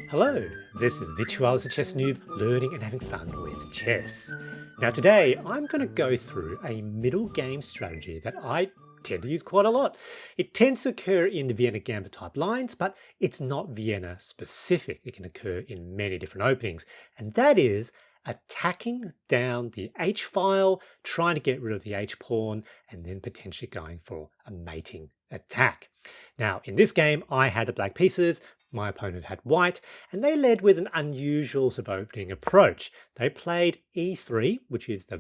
Hello, this is Virtual Chess Noob, learning and having fun with chess. Now today I'm going to go through a middle game strategy that I tend to use quite a lot. It tends to occur in the Vienna Gambit type lines, but it's not Vienna specific. It can occur in many different openings, and that is attacking down the H file, trying to get rid of the H pawn, and then potentially going for a mating attack. Now, in this game, I had the black pieces, my opponent had white, and they led with an unusual sort of opening approach. They played E3, which is the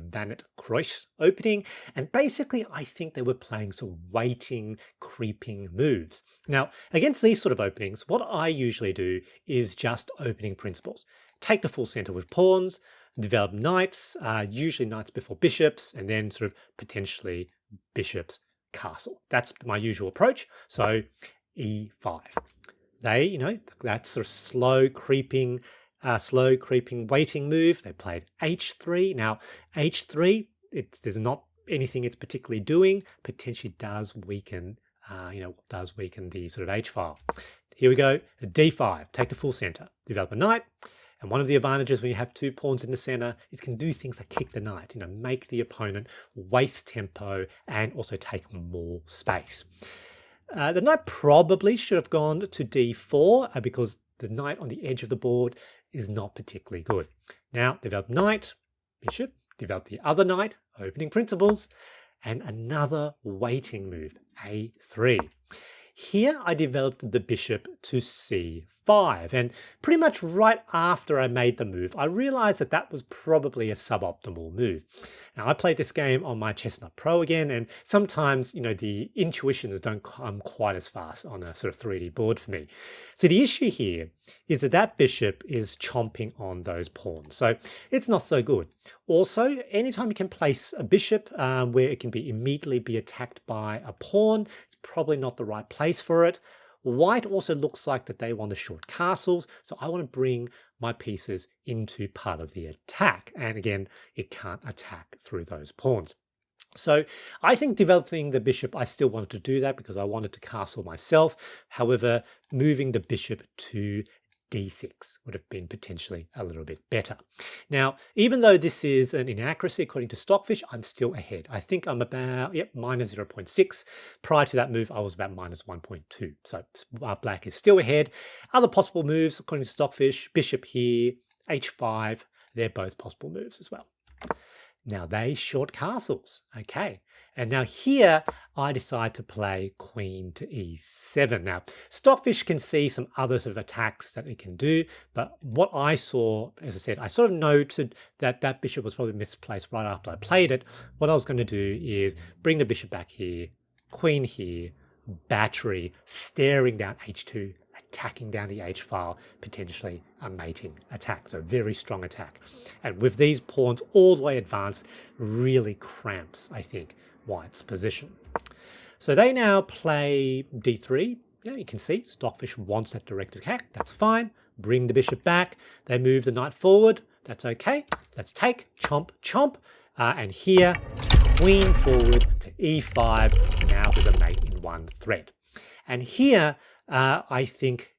Kruijs Opening, and basically I think they were playing some waiting, creeping moves. Now, against these sort of openings, what I usually do is just opening principles. Take the full center with pawns, develop knights, usually knights before bishops, and then sort of potentially bishops castle. That's my usual approach. So E5. They, that sort of slow creeping waiting move. They played H3. Now, H3, there's not anything it's particularly doing. Potentially does weaken, does weaken the sort of H file. Here we go. D5. Take the full center. Develop a knight. And one of the advantages when you have two pawns in the center is you can do things like kick the knight, make the opponent waste tempo and also take more space. The knight probably should have gone to d4 because the knight on the edge of the board is not particularly good. Now, develop knight, bishop, develop the other knight, opening principles, and another waiting move, a3. Here I developed the bishop to c5, and pretty much right after I made the move, I realized that that was probably a suboptimal move. Now, I played this game on my Chestnut Pro again, and sometimes, the intuitions don't come quite as fast on a sort of 3D board for me. So the issue here is that bishop is chomping on those pawns, so it's not so good. Also, anytime you can place a bishop where it can be immediately be attacked by a pawn, it's probably not the right place for it. White also looks like that they want to short castles, so I want to bring my pieces into part of the attack. And again, it can't attack through those pawns. So I think developing the bishop, I still wanted to do that because I wanted to castle myself. However, moving the bishop to d6 would have been potentially a little bit better. Now, even though this is an inaccuracy according to Stockfish, I'm still ahead. I think I'm about, minus 0.6. Prior to that move, I was about minus 1.2. So black is still ahead. Other possible moves, according to Stockfish, bishop here, h5, they're both possible moves as well. Now they short castles, okay. And now here, I decide to play queen to e7. Now, Stockfish can see some other sort of attacks that it can do, but what I saw, as I said, I sort of noted that that bishop was probably misplaced right after I played it. What I was going to do is bring the bishop back here, queen here, battery, staring down h2, attacking down the h file, potentially a mating attack. So very strong attack. And with these pawns all the way advanced, really cramps, I think, White's position. So they now play d3. You can see Stockfish wants that direct attack. That's fine. Bring the bishop back. They move the knight forward. That's okay. Let's take, chomp, chomp. And here, queen forward to e5, now with a mate in one thread. And here, I think,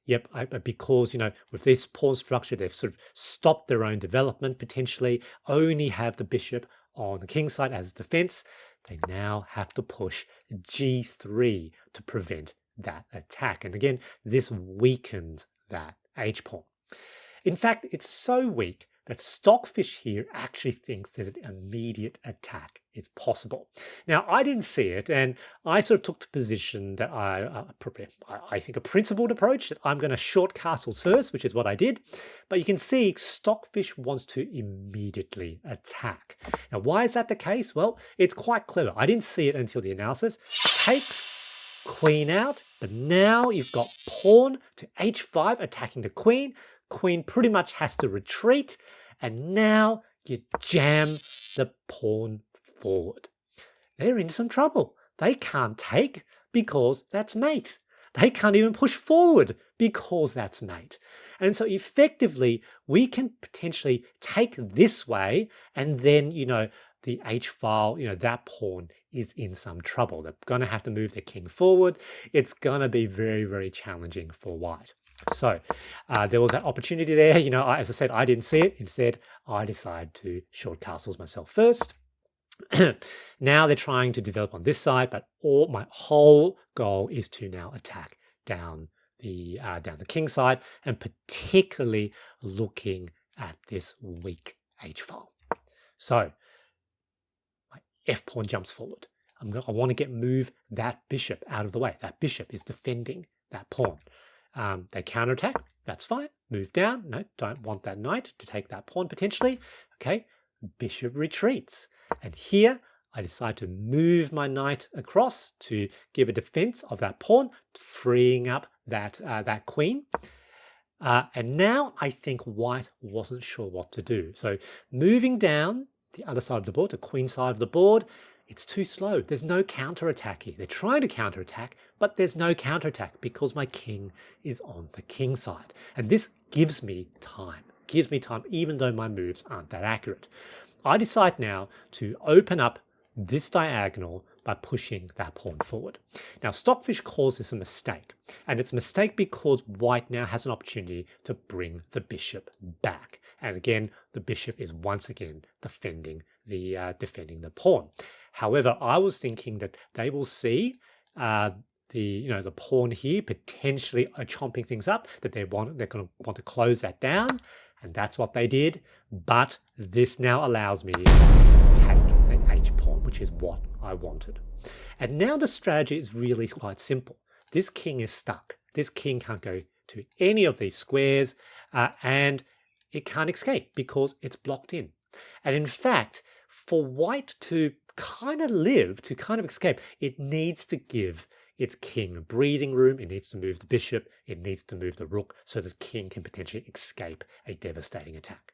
because, with this pawn structure, they've sort of stopped their own development, potentially only have the bishop on the king side as defense. They now have to push g3 to prevent that attack. And again, this weakened that h-pawn. In fact, it's so weak that Stockfish here actually thinks there's an immediate attack is possible. Now, I didn't see it, and I sort of took the position that I think a principled approach, that I'm going to short castles first, which is what I did. But you can see Stockfish wants to immediately attack. Now, why is that the case? Well, it's quite clever. I didn't see it until the analysis. Takes queen out, but now you've got pawn to h5 attacking the queen. Queen pretty much has to retreat, and now you jam the pawn forward. They're in some trouble. They can't take because that's mate. They can't even push forward because that's mate. And so effectively, we can potentially take this way and then, the h file, that pawn is in some trouble. They're going to have to move their king forward. It's going to be very, very challenging for white. So there was that opportunity there. As I said, I didn't see it. Instead, I decided to short castles myself first. Now they're trying to develop on this side, but my whole goal is to now attack down the king side, and particularly looking at this weak h file. So my f pawn jumps forward. I want to move that bishop out of the way. That bishop is defending that pawn. They counterattack. That's fine. Move down. No, don't want that knight to take that pawn potentially. Okay, bishop retreats. And here I decide to move my knight across to give a defense of that pawn, freeing up that queen. And now I think white wasn't sure what to do. So moving down the other side of the board, the queen side of the board, it's too slow. There's no counterattack here. They're trying to counterattack, but there's no counterattack because my king is on the king side. And this gives me time. Even though my moves aren't that accurate. I decide now to open up this diagonal by pushing that pawn forward. Now, Stockfish calls this a mistake, and it's a mistake because white now has an opportunity to bring the bishop back. And again, the bishop is once again defending the pawn. However, I was thinking that they will see the pawn here potentially chomping things up, that they're going to want to close that down. And that's what they did, but this now allows me to take the h-pawn, which is what I wanted. And now the strategy is really quite simple. This king is stuck. This king can't go to any of these squares, and it can't escape because it's blocked in. And in fact, for white to kind of escape, it needs to give its king breathing room. It needs to move the bishop. It needs to move the rook so the king can potentially escape a devastating attack.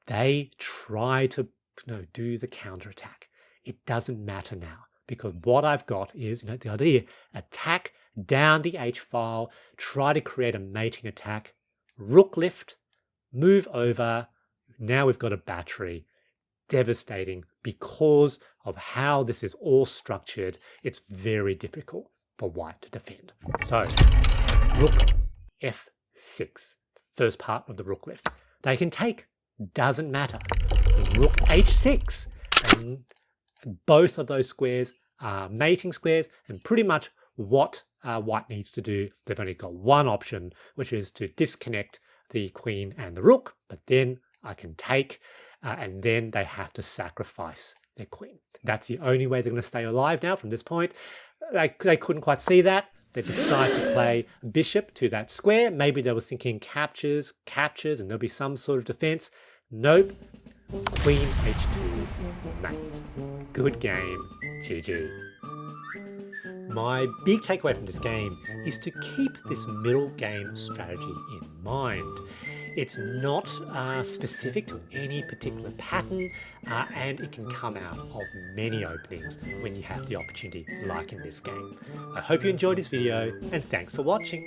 They try to do the counterattack. It doesn't matter now because what I've got is the idea: attack down the h file, try to create a mating attack, rook lift, move over. Now we've got a battery. Devastating because of how this is all structured. It's very difficult for white to defend. So rook f6, first part of the rook lift. They can take, doesn't matter. Rook h6, and both of those squares are mating squares, and pretty much what white needs to do, they've only got one option, which is to disconnect the queen and the rook, but then I can take, and then they have to sacrifice their queen. That's the only way they're going to stay alive now from this point. They couldn't quite see that. They decided to play bishop to that square. Maybe they were thinking captures, and there'll be some sort of defense. Nope. Queen h2, mate. Good game. GG. My big takeaway from this game is to keep this middle game strategy in mind. It's not specific to any particular pattern, and it can come out of many openings when you have the opportunity, like in this game. I hope you enjoyed this video, and thanks for watching.